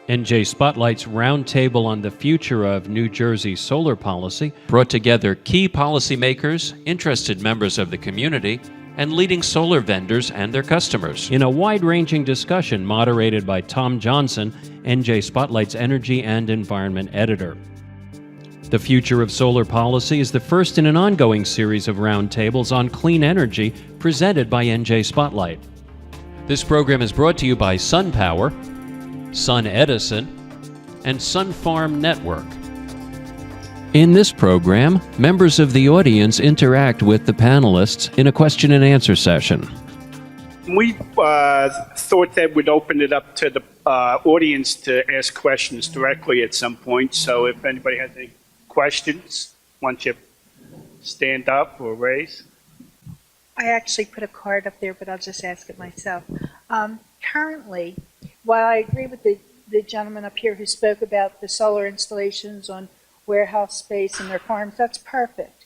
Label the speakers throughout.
Speaker 1: NJ Spotlight's Roundtable on the Future of New Jersey Solar Policy brought together key policymakers, interested members of the community, and leading solar vendors and their customers in a wide-ranging discussion moderated by Tom Johnson, NJ Spotlight's Energy and Environment Editor. The Future of Solar Policy is the first in an ongoing series of roundtables on clean energy presented by NJ Spotlight. This program is brought to you by SunPower, Sun Edison, and Sun Farm Network. In this program, members of the audience interact with the panelists in a question and answer session.
Speaker 2: We thought that we'd open it up to the audience to ask questions directly at some point. So if anybody has any questions, why don't you stand up or raise?
Speaker 3: I actually put a card up there, but I'll just ask it myself. Currently, while I agree with the gentleman up here who spoke about the solar installations on warehouse space and their farms, that's perfect.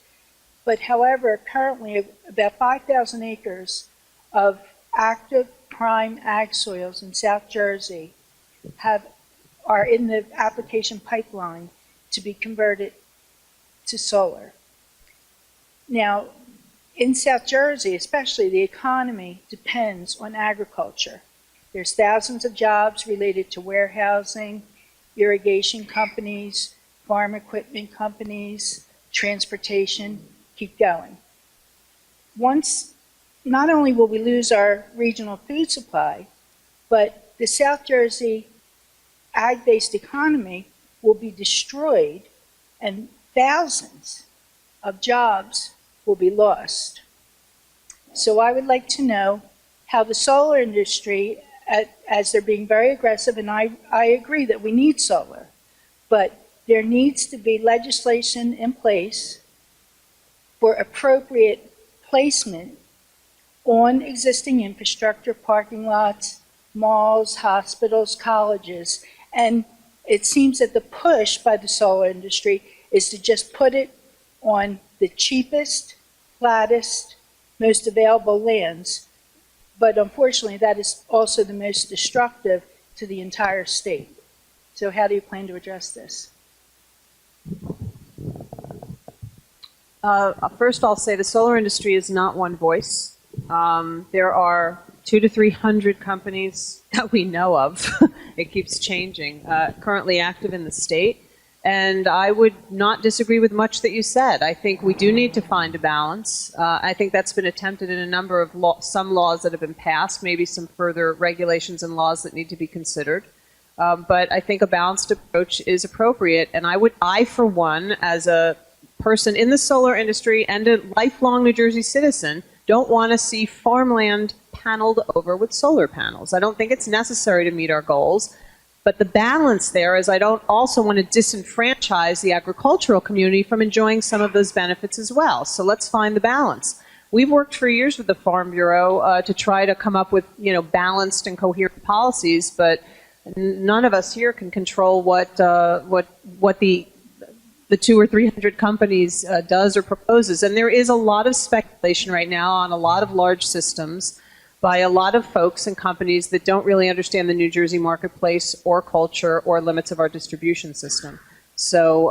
Speaker 3: But however, currently about 5,000 acres of active prime ag soils in South Jersey are in the application pipeline to be converted to solar. Now, in South Jersey, especially, the economy depends on agriculture. There's thousands of jobs related to warehousing, irrigation companies, farm equipment companies, transportation, keep going. Not only will we lose our regional food supply, but the South Jersey ag-based economy will be destroyed and thousands of jobs will be lost. So I would like to know how the solar industry, as they're being very aggressive, and I agree that we need solar, but there needs to be legislation in place for appropriate placement on existing infrastructure, parking lots, malls, hospitals, colleges. And it seems that the push by the solar industry is to just put it on the cheapest, flattest, most available lands. But unfortunately, that is also the most destructive to the entire state. So how do you plan to address this?
Speaker 4: First, I'll say the solar industry is not one voice. There are 200 to 300 companies that we know of. It keeps changing, currently active in the state. And I would not disagree with much that you said. I think we do need to find a balance. I think that's been attempted in a number of some laws that have been passed, maybe some further regulations and laws that need to be considered. But I think a balanced approach is appropriate. And I, for one, as a person in the solar industry and a lifelong New Jersey citizen, don't want to see farmland paneled over with solar panels. I don't think it's necessary to meet our goals. But the balance there is I don't also want to disenfranchise the agricultural community from enjoying some of those benefits as well. So let's find the balance. We've worked for years with the Farm Bureau to try to come up with, balanced and coherent policies, but none of us here can control what the 200 or 300 companies does or proposes. And there is a lot of speculation right now on a lot of large systems by a lot of folks and companies that don't really understand the New Jersey marketplace or culture or limits of our distribution system. So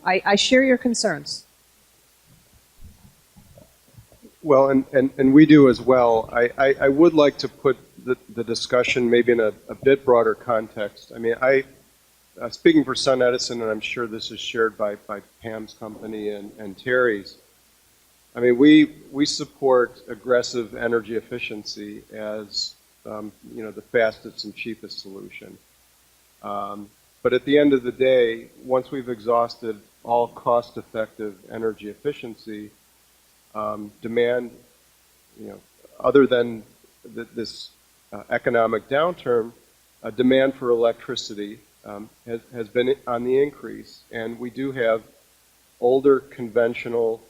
Speaker 4: I share your concerns.
Speaker 5: Well, and we do as well. I would like to put the discussion maybe in a bit broader context. I mean, speaking for Sun Edison, and I'm sure this is shared by Pam's company and Terry's, I mean, we support aggressive energy efficiency as the fastest and cheapest solution. But at the end of the day, once we've exhausted all cost-effective energy efficiency, demand, other than this economic downturn, demand for electricity has been on the increase, and we do have older conventional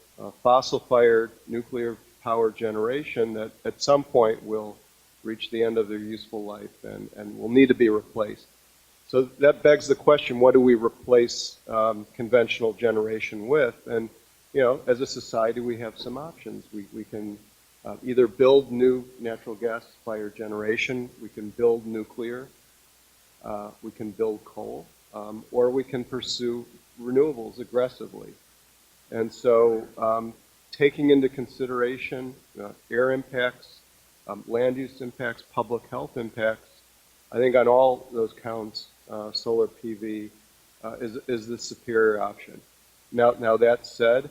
Speaker 5: fossil-fired nuclear power generation that at some point will reach the end of their useful life and will need to be replaced. So that begs the question, what do we replace conventional generation with? And as a society, we have some options. We can either build new natural gas-fired generation, we can build nuclear, we can build coal, or we can pursue renewables aggressively. And so taking into consideration air impacts, land use impacts, public health impacts, I think on all those counts, solar PV is the superior option. Now that said,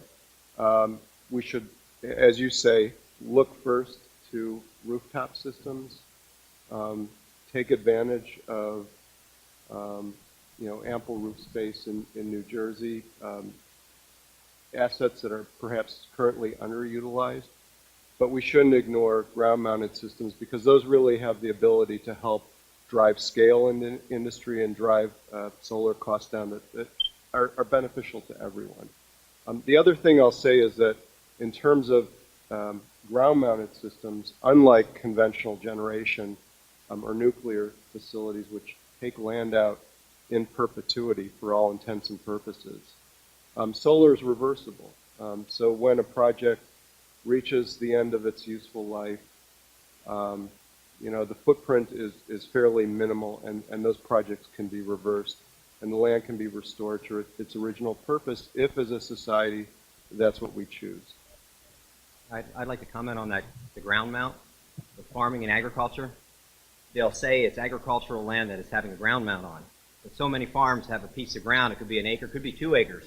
Speaker 5: we should, as you say, look first to rooftop systems, take advantage of ample roof space in New Jersey, assets that are perhaps currently underutilized, but we shouldn't ignore ground-mounted systems because those really have the ability to help drive scale in the industry and drive solar costs down that are beneficial to everyone. The other thing I'll say is that in terms of ground-mounted systems, unlike conventional generation or nuclear facilities, which take land out in perpetuity for all intents and purposes, solar is reversible. So when a project reaches the end of its useful life, the footprint is fairly minimal, and those projects can be reversed, and the land can be restored to its original purpose if, as a society, that's what we choose.
Speaker 6: I'd like to comment on that, the ground mount, the farming and agriculture. They'll say it's agricultural land that it's having a ground mount on. But so many farms have a piece of ground, it could be an acre, it could be 2 acres,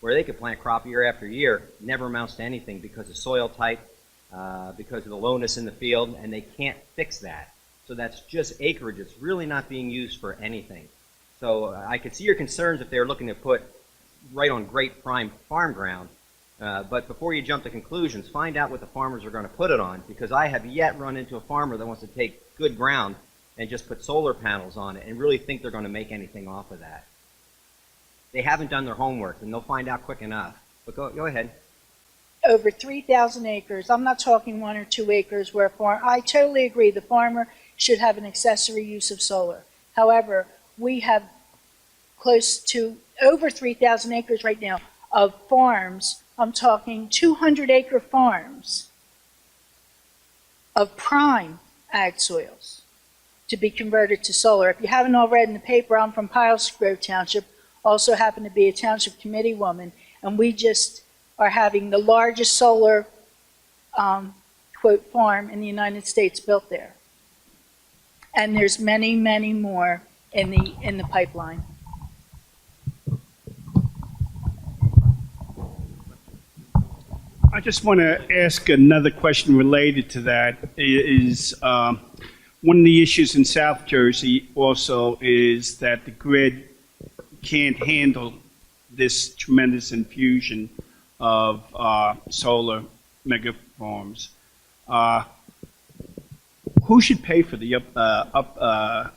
Speaker 6: where they could plant crop year after year, never amounts to anything because of soil type, because of the lowness in the field, and they can't fix that. So that's just acreage. It's really not being used for anything. So I could see your concerns if they're looking to put right on great prime farm ground. But before you jump to conclusions, find out what the farmers are going to put it on, because I have yet run into a farmer that wants to take good ground and just put solar panels on it and really think they're going to make anything off of that. They haven't done their homework, and they'll find out quick enough. But go ahead.
Speaker 3: Over 3,000 acres. I'm not talking 1 or 2 acres where I totally agree the farmer should have an accessory use of solar. However, we have close to over 3,000 acres right now of farms. I'm talking 200-acre farms of prime ag soils to be converted to solar. If you haven't all read in the paper, I'm from Piles Grove Township, also happen to be a township committee woman, and we just are having the largest solar, quote, farm in the United States built there. And there's many, many more in the pipeline.
Speaker 2: I just want to ask another question related to that. One of the issues in South Jersey also is that the grid can't handle this tremendous infusion of solar mega farms. Who should pay for the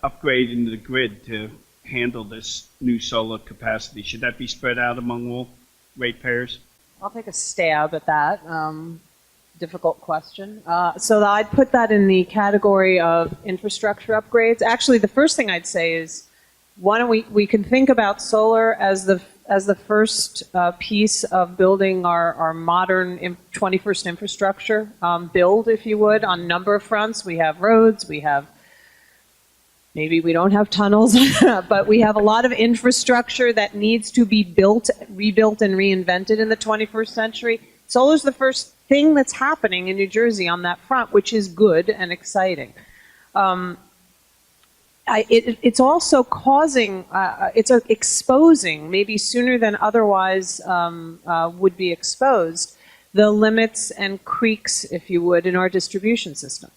Speaker 2: upgrade into the grid to handle this new solar capacity? Should that be spread out among all ratepayers?
Speaker 4: I'll take a stab at that. Difficult question. So I'd put that in the category of infrastructure upgrades. Actually, the first thing I'd say is, why don't we can think about solar as the first piece of building our modern 21st infrastructure build, if you would, on a number of fronts. We have roads, we have, maybe we don't have tunnels, but we have a lot of infrastructure that needs to be built, rebuilt, and reinvented in the 21st century. Solar's the first thing that's happening in New Jersey on that front, which is good and exciting. It's also causing, it's exposing, maybe sooner than otherwise would be exposed, the limits and creaks, if you would, in our distribution system.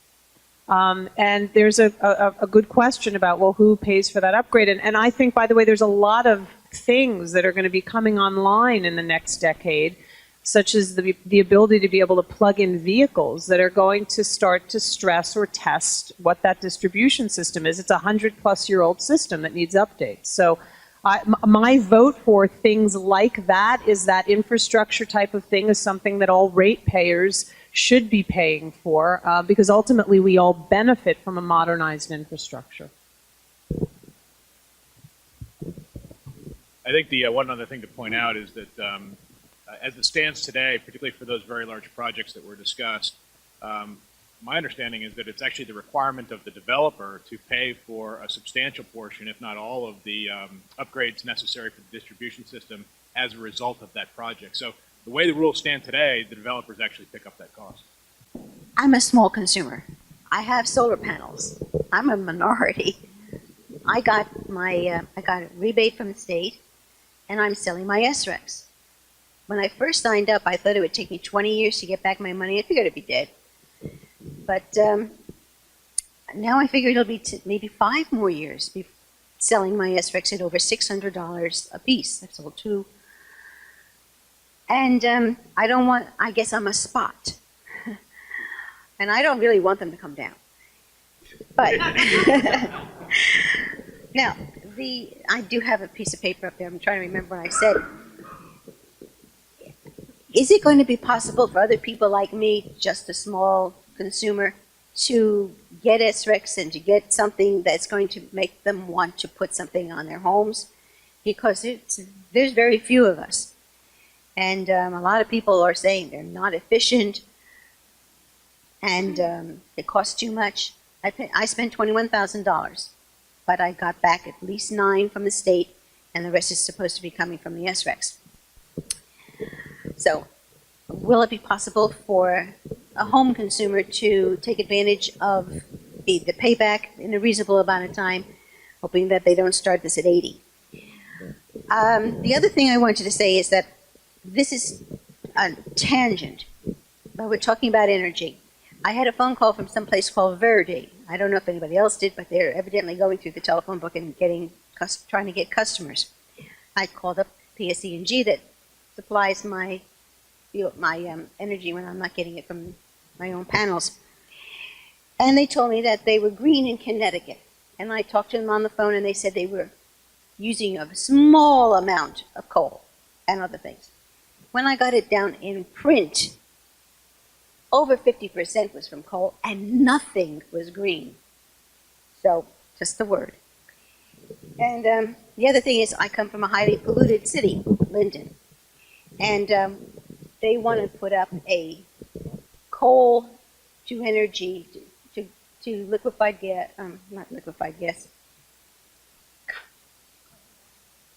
Speaker 4: And there's a good question about, well, who pays for that upgrade? And I think, by the way, there's a lot of things that are going to be coming online in the next decade, such as the ability to be able to plug in vehicles that are going to start to stress or test what that distribution system is. It's a 100-plus-year-old system that needs updates. So my vote for things like that is that infrastructure type of thing is something that all ratepayers should be paying for, because ultimately we all benefit from a modernized infrastructure.
Speaker 7: I think the one other thing to point out is that as it stands today, particularly for those very large projects that were discussed, my understanding is that it's actually the requirement of the developer to pay for a substantial portion, if not all, of the upgrades necessary for the distribution system as a result of that project. So the way the rules stand today, the developers actually pick up that cost.
Speaker 8: I'm a small consumer. I have solar panels. I'm a minority. I got a rebate from the state, and I'm selling my SRECs. When I first signed up, I thought it would take me 20 years to get back my money. I figured it'd be dead. But now I figure it'll be maybe 5 more years selling my SRECs at over $600 a piece. I've sold 2. And I guess I'm a spot. And I don't really want them to come down. But now, I do have a piece of paper up there. I'm trying to remember what I said. Is it going to be possible for other people like me, just a small consumer, to get SRECs and to get something that's going to make them want to put something on their homes? Because there's very few of us. And a lot of people are saying they're not efficient and it costs too much. I spent $21,000, but I got back at least 9 from the state, and the rest is supposed to be coming from the SRECs. So, will it be possible for a home consumer to take advantage of the payback in a reasonable amount of time, hoping that they don't start this at 80? The other thing I wanted to say is that this is a tangent, but we're talking about energy. I had a phone call from some place called Verde. I don't know if anybody else did, but they're evidently going through the telephone book and trying to get customers. I called up PSE&G that supplies my energy when I'm not getting it from my own panels. And they told me that they were green in Connecticut. And I talked to them on the phone, and they said they were using a small amount of coal and other things. When I got it down in print, over 50% was from coal, and nothing was green. So, just the word. And the other thing is, I come from a highly polluted city, Linden. And they want to put up a coal to energy, to liquefied gas, not liquefied gas,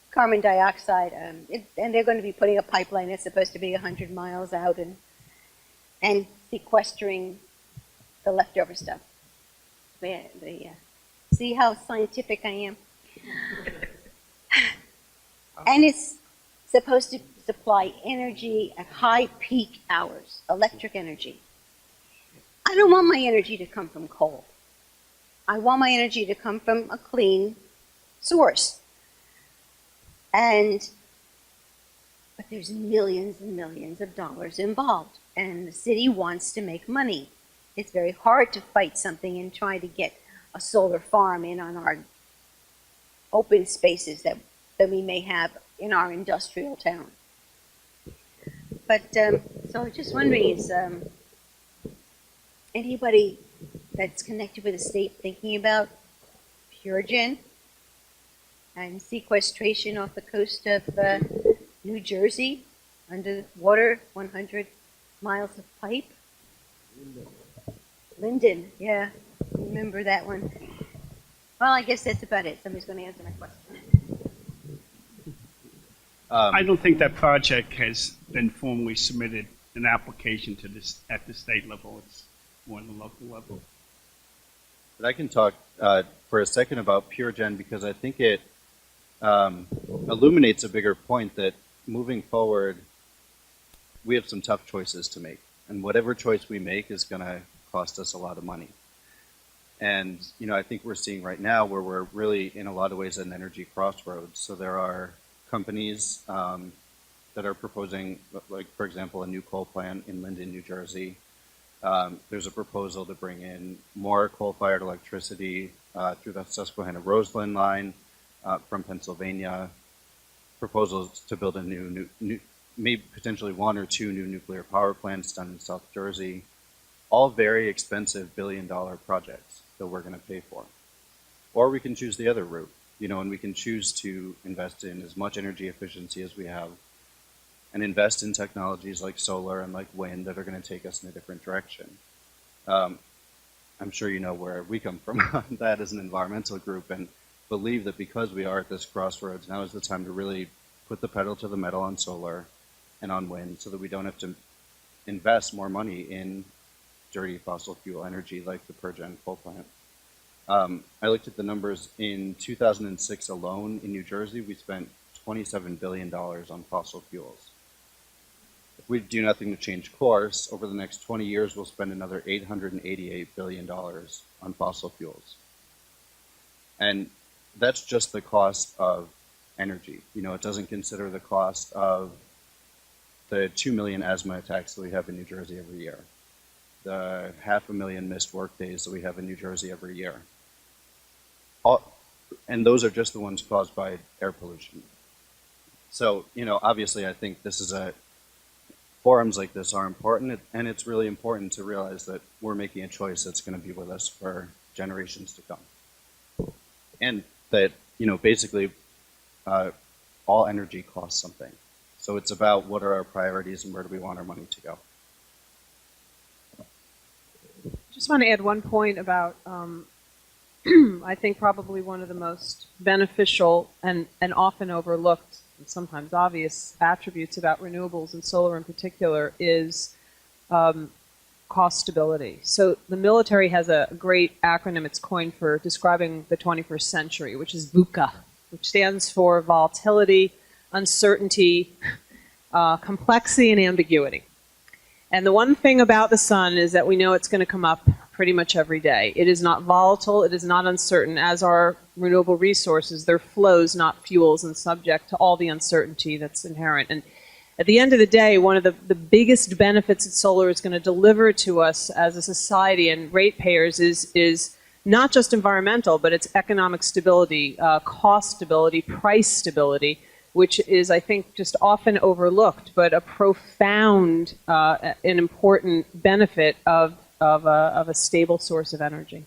Speaker 8: carbon dioxide, and they're going to be putting a pipeline that's supposed to be 100 miles out and sequestering the leftover stuff. See how scientific I am? And it's supposed to supply energy at high peak hours, electric energy. I don't want my energy to come from coal. I want my energy to come from a clean source. But there's millions and millions of dollars involved, and the city wants to make money. It's very hard to fight something and try to get a solar farm in on our open spaces that we may have in our industrial town. But, so I was just wondering, is anybody that's connected with the state thinking about PureGen and sequestration off the coast of New Jersey, under water, 100 miles of pipe? Linden, yeah, remember that one. Well, I guess that's about it. Somebody's going to answer my question.
Speaker 2: I don't think that project has been formally submitted an application to this at the state level. It's more on the local level.
Speaker 9: But I can talk for a second about PureGen because I think it illuminates a bigger point that moving forward, we have some tough choices to make. And whatever choice we make is going to cost us a lot of money. And, you know, I think we're seeing right now where we're really, in a lot of ways, at an energy crossroads. So there are companies that are proposing, like, for example, a new coal plant in Linden, New Jersey. There's a proposal to bring in more coal-fired electricity through the Susquehanna-Roseland line from Pennsylvania. Proposals to build a new, maybe potentially 1 or 2 new nuclear power plants done in South Jersey. All very expensive billion-dollar projects that we're going to pay for. Or we can choose the other route, you know, and we can choose to invest in as much energy efficiency as we have and invest in technologies like solar and like wind that are going to take us in a different direction. I'm sure you know where we come from on that as an environmental group, and believe that because we are at this crossroads, now is the time to really put the pedal to the metal on solar and on wind so that we don't have to invest more money in dirty fossil fuel energy like the ProGen coal plant. I looked at the numbers. In 2006 alone in New Jersey, we spent $27 billion on fossil fuels. If we do nothing to change course, over the next 20 years, we'll spend another $888 billion on fossil fuels. And that's just the cost of energy. You know, it doesn't consider the cost of the 2 million asthma attacks that we have in New Jersey every year, the 500,000 missed work days that we have in New Jersey every year. And those are just the ones caused by air pollution. So, you know, obviously I think this is forums like this are important, and it's really important to realize that we're making a choice that's going to be with us for generations to come. And that, you know, basically all energy costs something. So it's about what are our priorities and where do we want our money to go.
Speaker 4: Just want to add one point about, I think probably one of the most beneficial and often overlooked and sometimes obvious attributes about renewables and solar in particular is cost stability. So the military has a great acronym it's coined for describing the 21st century, which is VUCA, which stands for volatility, uncertainty, complexity, and ambiguity. And the one thing about the sun is that we know it's going to come up pretty much every day. It is not volatile, it is not uncertain, as are renewable resources. They're flows, not fuels, and subject to all the uncertainty that's inherent. And at the end of the day, one of the biggest benefits that solar is going to deliver to us as a society and ratepayers is not just environmental, but it's economic stability, cost stability, price stability, which is, I think, just often overlooked, but a profound and important benefit of a stable source of energy.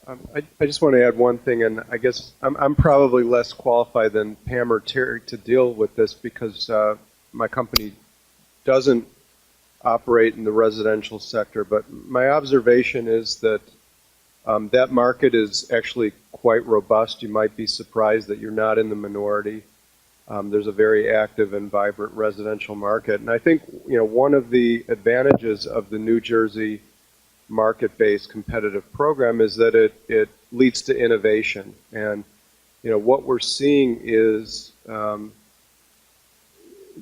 Speaker 5: I just want to add one thing, and I guess I'm probably less qualified than Pam or Terry to deal with this because my company doesn't operate in the residential sector, but my observation is that that market is actually quite robust. You might be surprised that you're not in the minority. There's a very active and vibrant residential market. And I think, you know, one of the advantages of the New Jersey market-based competitive program is that it leads to innovation. And, you know, what we're seeing is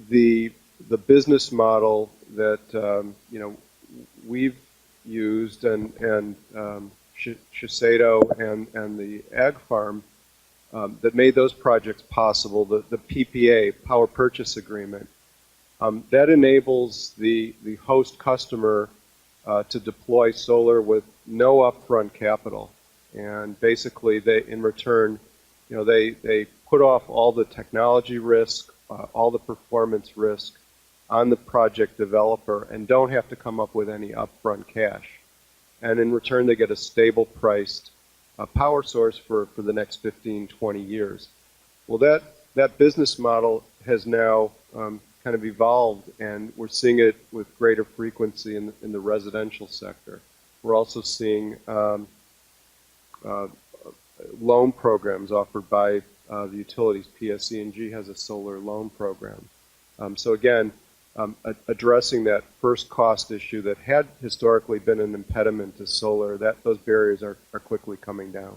Speaker 5: the business model that, you know, we've used and Shiseido and the Ag Farm that made those projects possible, the PPA, Power Purchase Agreement, that enables the host customer to deploy solar with no upfront capital. And basically, they, in return, you know, they put off all the technology risk, all the performance risk on the project developer and don't have to come up with any upfront cash. And in return, they get a stable priced power source for the next 15, 20 years. Well, that business model has now kind of evolved, and we're seeing it with greater frequency in the residential sector. We're also seeing loan programs offered by the utilities. PSE&G has a solar loan program. So again, addressing that first cost issue that had historically been an impediment to solar, those barriers are quickly coming down.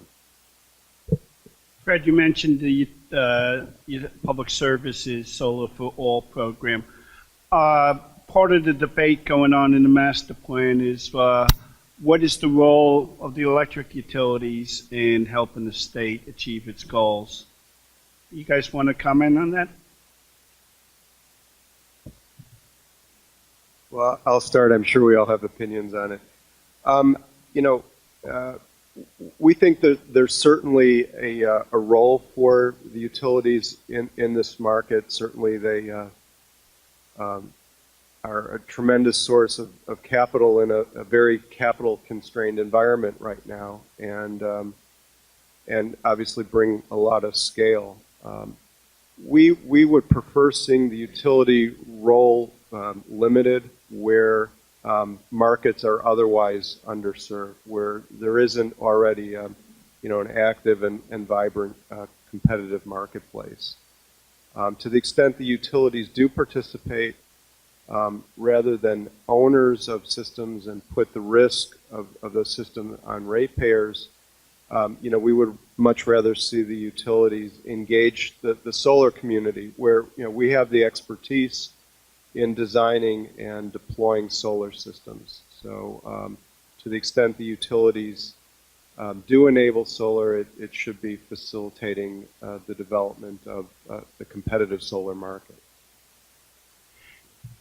Speaker 2: Fred, you mentioned the public services Solar for All program. Part of the debate going on in the master plan is what is the role of the electric utilities in helping the state achieve its goals? You guys want to comment on that?
Speaker 5: Well, I'll start. I'm sure we all have opinions on it. You know, we think that there's certainly a role for the utilities in this market. Certainly they are a tremendous source of capital in a very capital-constrained environment right now, and obviously bring a lot of scale. We would prefer seeing the utility role limited, where markets are otherwise underserved, where there isn't already an active and vibrant competitive marketplace. To the extent the utilities do participate, rather than owners of systems and put the risk of those systems on ratepayers, we would much rather see the utilities engage the solar community, where we have the expertise in designing and deploying solar systems. So to the extent the utilities do enable solar, it should be facilitating the development of the competitive solar market.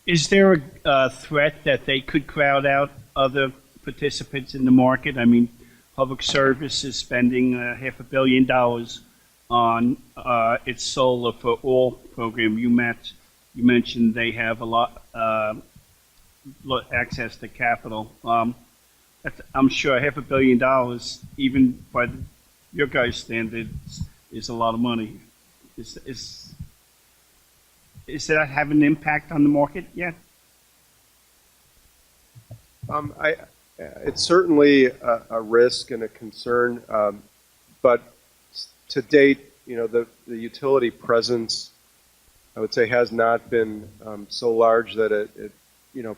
Speaker 2: Is there a threat that they could crowd out other participants in the market? I mean, Public Service is spending $500 million on its solar for all program. You mentioned they have a lot access to capital. I'm sure $500 million, even by your guys' standards, is a lot of money. Is that having an impact on the market yet?
Speaker 5: It's certainly a risk and a concern, but to date, the utility presence, I would say, has not been so large that it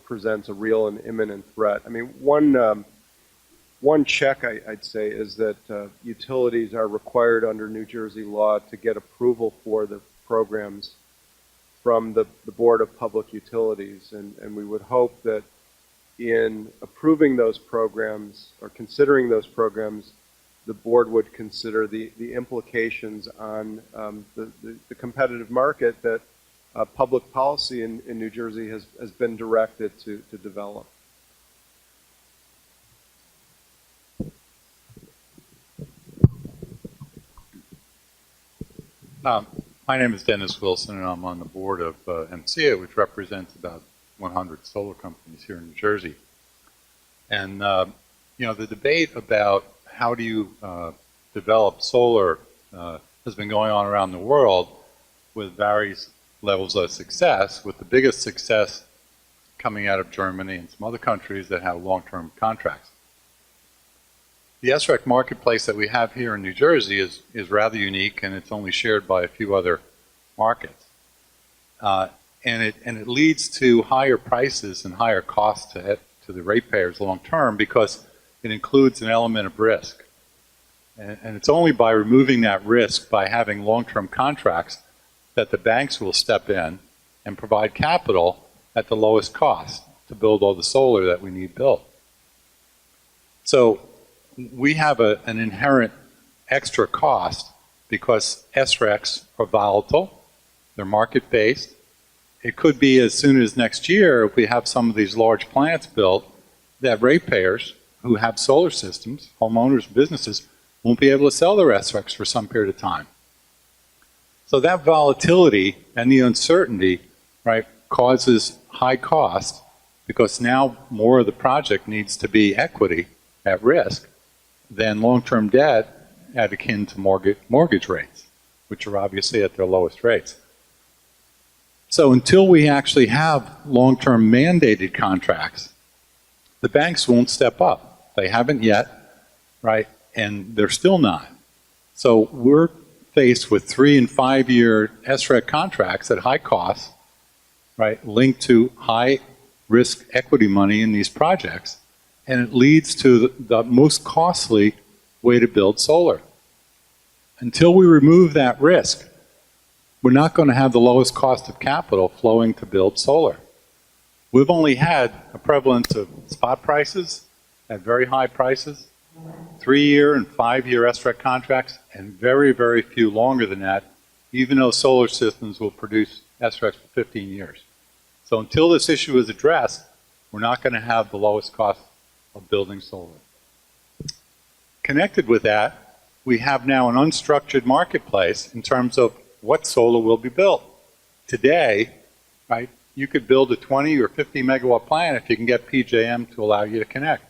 Speaker 5: presents a real and imminent threat. I mean, one check I'd say is that utilities are required under New Jersey law to get approval for the programs from the Board of Public Utilities, and we would hope that in approving those programs or considering those programs, the board would consider the implications on the competitive market that public policy in New Jersey has been directed to develop.
Speaker 10: My name is Dennis Wilson, and I'm on the board of MCA, which represents about 100 solar companies here in New Jersey. And the debate about how do you develop solar has been going on around the world with various levels of success, with the biggest success coming out of Germany and some other countries that have long-term contracts. The SREC marketplace that we have here in New Jersey is rather unique, and it's only shared by a few other markets. And it leads to higher prices and higher costs to the ratepayers long term, because it includes an element of risk. And it's only by removing that risk, by having long-term contracts, that the banks will step in and provide capital at the lowest cost to build all the solar that we need built. So we have an inherent extra cost because SRECs are volatile, they're market-based. It could be as soon as next year, if we have some of these large plants built, that ratepayers who have solar systems, homeowners, businesses, won't be able to sell their SRECs for some period of time. So that volatility and the uncertainty, right, causes high cost, because now more of the project needs to be equity at risk than long-term debt at akin to mortgage rates, which are obviously at their lowest rates. So until we actually have long-term mandated contracts, the banks won't step up. They haven't yet, right? And they're still not. So we're faced with 3- and 5-year SREC contracts at high cost, right, linked to high risk equity money in these projects, and it leads to the most costly way to build solar. Until we remove that risk, we're not going to have the lowest cost of capital flowing to build solar. We've only had a prevalence of spot prices at very high prices, 3-year and 5-year SREC contracts, and very, very few longer than that, even though solar systems will produce SRECs for 15 years. So until this issue is addressed, we're not going to have the lowest cost of building solar. Connected with that, we have now an unstructured marketplace in terms of what solar will be built. Today, right, you could build a 20 or 50 megawatt plant if you can get PJM to allow you to connect.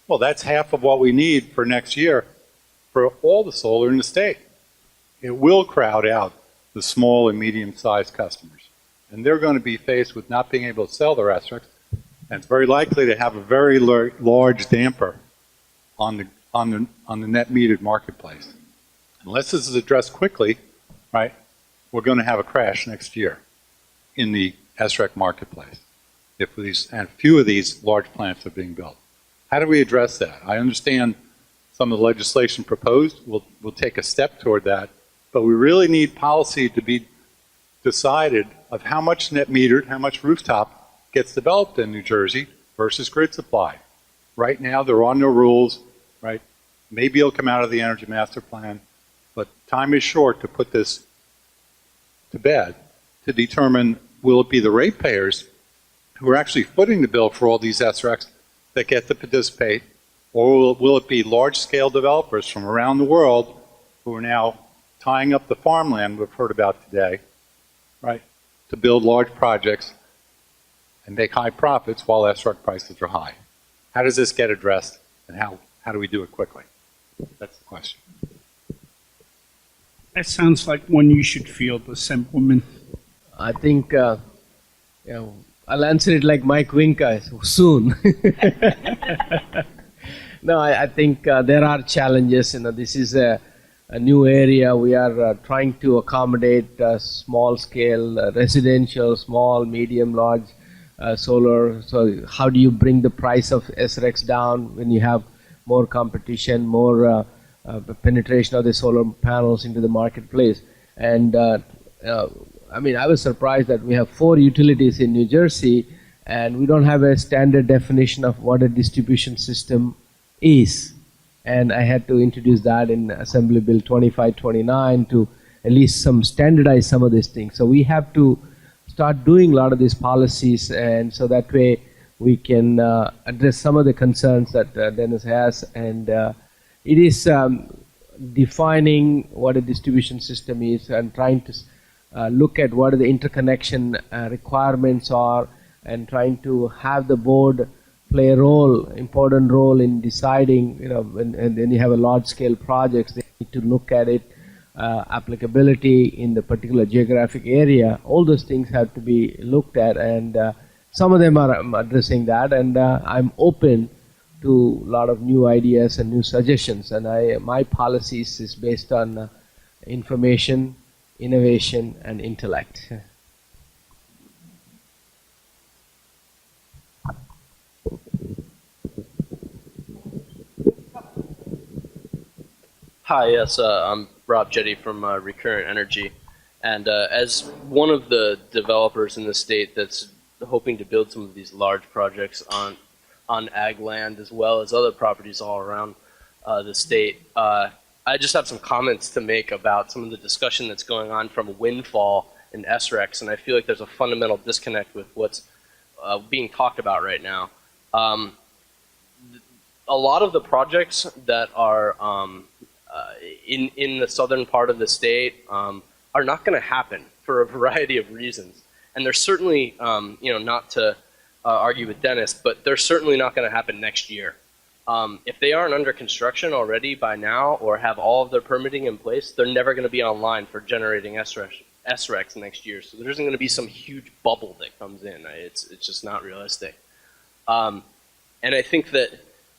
Speaker 10: Well, that's half of what we need for next year for all the solar in the state. It will crowd out the small and medium-sized customers. And they're going to be faced with not being able to sell their SRECs And it's very likely to have a very large damper on the net metered marketplace. Unless this is addressed quickly, right, we're going to have a crash next year in the SREC marketplace if a few of these large plants are being built. How do we address that? I understand some of the legislation proposed will take a step toward that, but we really need policy to be decided of how much net metered, how much rooftop gets developed in New Jersey versus grid supply. Right now, there are no rules, right? Maybe it'll come out of the Energy Master Plan, but time is short to put this to bed to determine will it be the ratepayers who are actually footing the bill for all these SRECs that get to participate, or will it be large-scale developers from around the world who are now tying up the farmland we've heard about today, right, to build large projects and make high profits while SREC prices are high? How does this get addressed, and how do we do it quickly? That's the question.
Speaker 2: That sounds like one you should field, Assemblyman.
Speaker 11: I think I'll answer it like Mike Winka, soon. No, I think there are challenges. This is a new area. We are trying to accommodate small scale, residential, small, medium, large solar. So how do you bring the price of SRECs down when you have more competition, more penetration of the solar panels into the marketplace? And I was surprised that we have 4 utilities in New Jersey, and we don't have a standard definition of what a distribution system is. And I had to introduce that in Assembly Bill 2529 to at least standardize some of these things. So we have to start doing a lot of these policies, and so that way we can address some of the concerns that Dennis has. And it is defining what a distribution system is and trying to look at what the interconnection requirements are, and trying to have the board play a important role in deciding, and then you have a large scale projects, they need to look at it, applicability in the particular geographic area. All those things have to be looked at, and some of them are addressing that, and I'm open to a lot of new ideas and new suggestions. And my policies is based on information, innovation, and intellect.
Speaker 12: Hi, yes, I'm Rob Jetty from Recurrent Energy, and as one of the developers in the state that's hoping to build some of these large projects on ag land as well as other properties all around the state, I just have some comments to make about some of the discussion that's going on from windfall and SRECs, and I feel like there's a fundamental disconnect with what's being talked about right now. A lot of the projects that are in the southern part of the state are not going to happen for a variety of reasons, and they're certainly, not to argue with Dennis, but they're certainly not going to happen next year. If they aren't under construction already by now or have all of their permitting in place, they're never going to be online for generating SRECs next year. So there isn't going to be some huge bubble that comes in. It's just not realistic. And I think that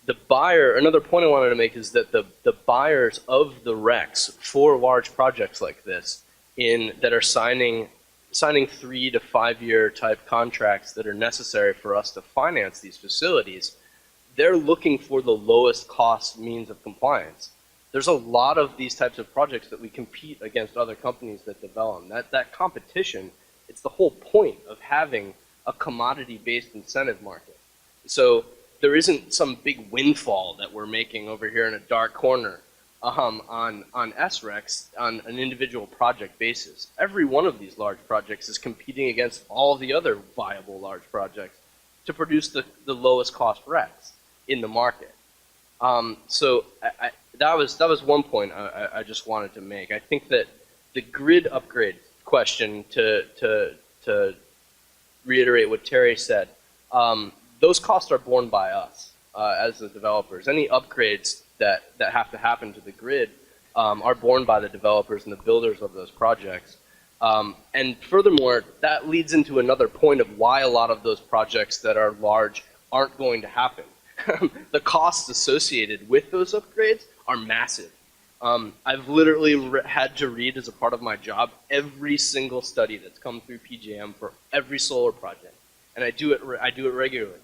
Speaker 12: the buyer, another point I wanted to make is that the buyers of the RECs for large projects like this that are signing 3 to 5 year type contracts that are necessary for us to finance these facilities, they're looking for the lowest cost means of compliance. There's a lot of these types of projects that we compete against other companies that develop. That competition, it's the whole point of having a commodity-based incentive market. So there isn't some big windfall that we're making over here in a dark corner on SRECs on an individual project basis. Every one of these large projects is competing against all the other viable large projects to produce the lowest cost RECs in the market. So that was one point I just wanted to make. I think that the grid upgrade question, to reiterate what Terry said, those costs are borne by us as the developers. Any upgrades that have to happen to the grid are borne by the developers and the builders of those projects. And furthermore, that leads into another point of why a lot of those projects that are large aren't going to happen. The costs associated with those upgrades are massive. I've literally had to read as a part of my job every single study that's come through PJM for every solar project, and I do it regularly.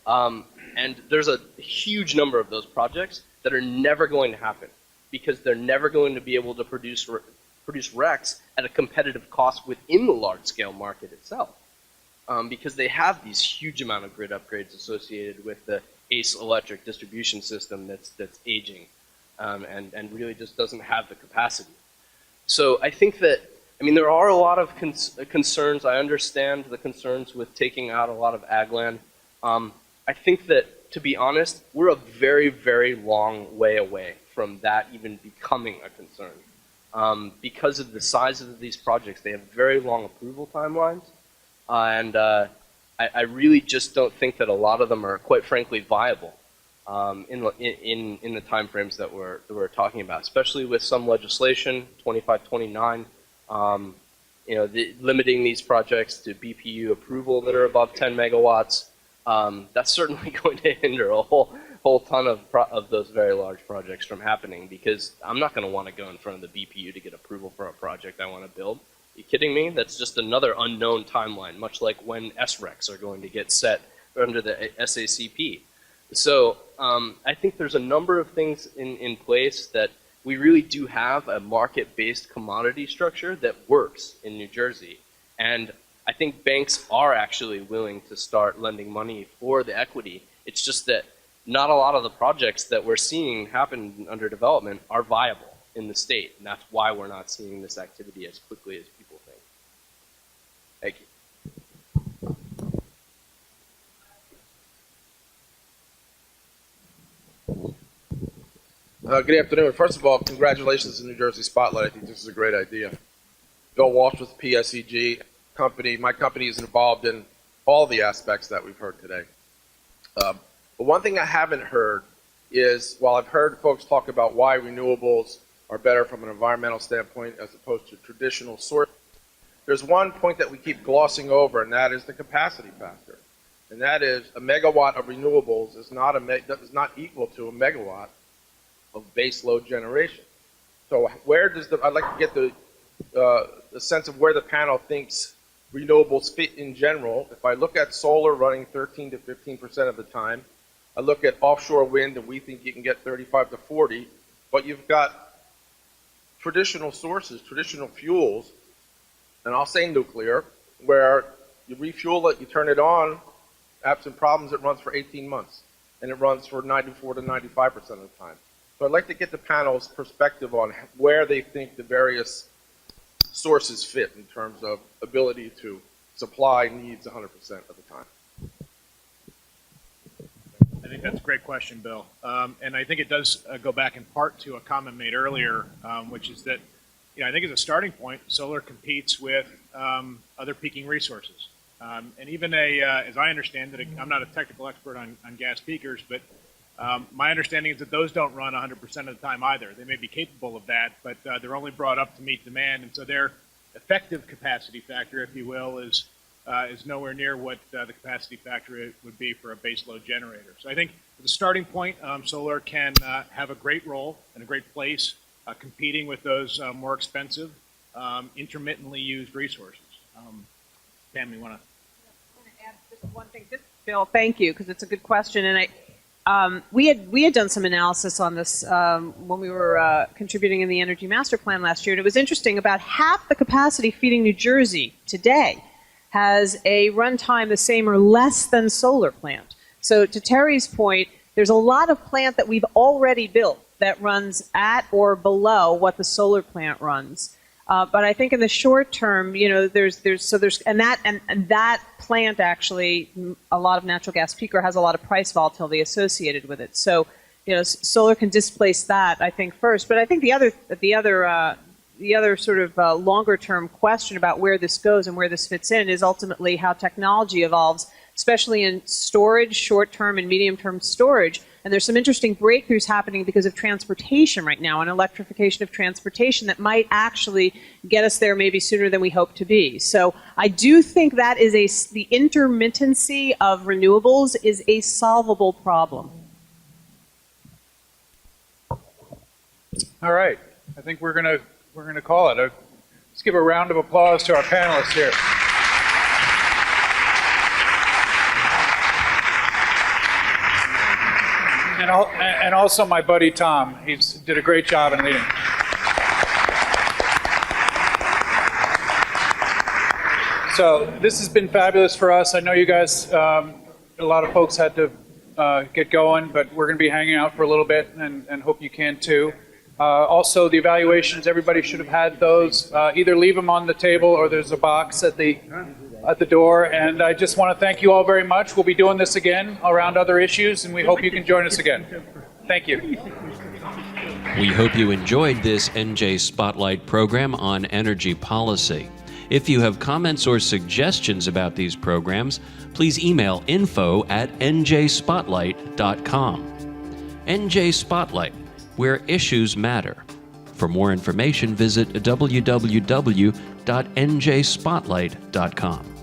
Speaker 12: And there's a huge number of those projects that are never going to happen because they're never going to be able to produce RECs at a competitive cost within the large-scale market itself, because they have these huge amount of grid upgrades associated with the ACE electric distribution system that's aging. And really just doesn't have the capacity. So I think that, I mean, there are a lot of concerns. I understand the concerns with taking out a lot of ag land. I think that, to be honest, we're a very, very long way away from that even becoming a concern. Because of the size of these projects, they have very long approval timelines. And I really just don't think that a lot of them are, quite frankly, viable. In the timeframes that we're talking about, especially with some legislation, 2529, limiting these projects to BPU approval that are above 10 megawatts. That's certainly going to hinder a whole ton of those very large projects from happening, because I'm not going to want to go in front of the BPU to get approval for a project I want to build. Are you kidding me? That's just another unknown timeline, much like when SRECs are going to get set under the SACP. So I think there's a number of things in place that we really do have a market-based commodity structure that works in New Jersey. And I think banks are actually willing to start lending money for the equity. It's just that not a lot of the projects that we're seeing happen under development are viable in the state. And that's why we're not seeing this activity as quickly as people think. Thank you.
Speaker 13: Good afternoon. First of all, congratulations to New Jersey Spotlight. I think this is a great idea. Bill Walsh with PSEG company. My company is involved in all the aspects that we've heard today. But one thing I haven't heard is, while I've heard folks talk about why renewables are better from an environmental standpoint as opposed to traditional sources, there's one point that we keep glossing over, and that is the capacity factor. And that is a megawatt of renewables is not equal to a megawatt of base load generation. So where does I'd like to get the sense of where the panel thinks renewables fit in general. If I look at solar running 13 to 15% of the time, I look at offshore wind and we think you can get 35 to 40, but you've got traditional sources, traditional fuels, and I'll say nuclear, where you refuel it, you turn it on, absent problems, it runs for 18 months, and it runs for 94 to 95% of the time. So I'd like to get the panel's perspective on where they think the various sources fit in terms of ability to supply needs 100% of the time.
Speaker 7: I think that's a great question, Bill. And I think it does go back in part to a comment made earlier, which is that, I think as a starting point, solar competes with other peaking resources. And even as I understand it, I'm not a technical expert on gas peakers, but my understanding is that those don't run 100% of the time either. They may be capable of that, but they're only brought up to meet demand, and so their effective capacity factor, if you will, is nowhere near what the capacity factor would be for a base load generator. So I think as a starting point, solar can have a great role and a great place competing with those more expensive, intermittently used resources. Pam, you want to?
Speaker 4: I want to add just one thing. Bill, thank you, because it's a good question, and we had done some analysis on this when we were contributing in the Energy Master Plan last year, and it was interesting. About half the capacity feeding New Jersey today has a runtime the same or less than solar plant. So to Terry's point, there's a lot of plant that we've already built that runs at or below what the solar plant runs. But I think in the short term, that plant actually, a lot of natural gas peaker has a lot of price volatility associated with it. So, solar can displace that, I think, first. But I think the other sort of longer term question about where this goes and where this fits in is ultimately how technology evolves, especially in storage, short term and medium term storage, And there's some interesting breakthroughs happening because of transportation right now and electrification of transportation that might actually get us there maybe sooner than we hope to be. So I do think that is the intermittency of renewables is a solvable problem.
Speaker 14: All right, I think we're gonna call it. Let's give a round of applause to our panelists here. And also my buddy Tom. He did a great job in leading. So this has been fabulous for us. I know you guys, a lot of folks had to get going, but we're going to be hanging out for a little bit and hope you can too. Also, the evaluations, everybody should have had those. Either leave them on the table or there's a box at the door. And I just want to thank you all very much. We'll be doing this again around other issues, and we hope you can join us again. Thank you.
Speaker 1: We hope you enjoyed this NJ Spotlight program on energy policy. If you have comments or suggestions about these programs, please email info@njspotlight.com. NJ Spotlight, where issues matter. For more information, visit www.njspotlight.com.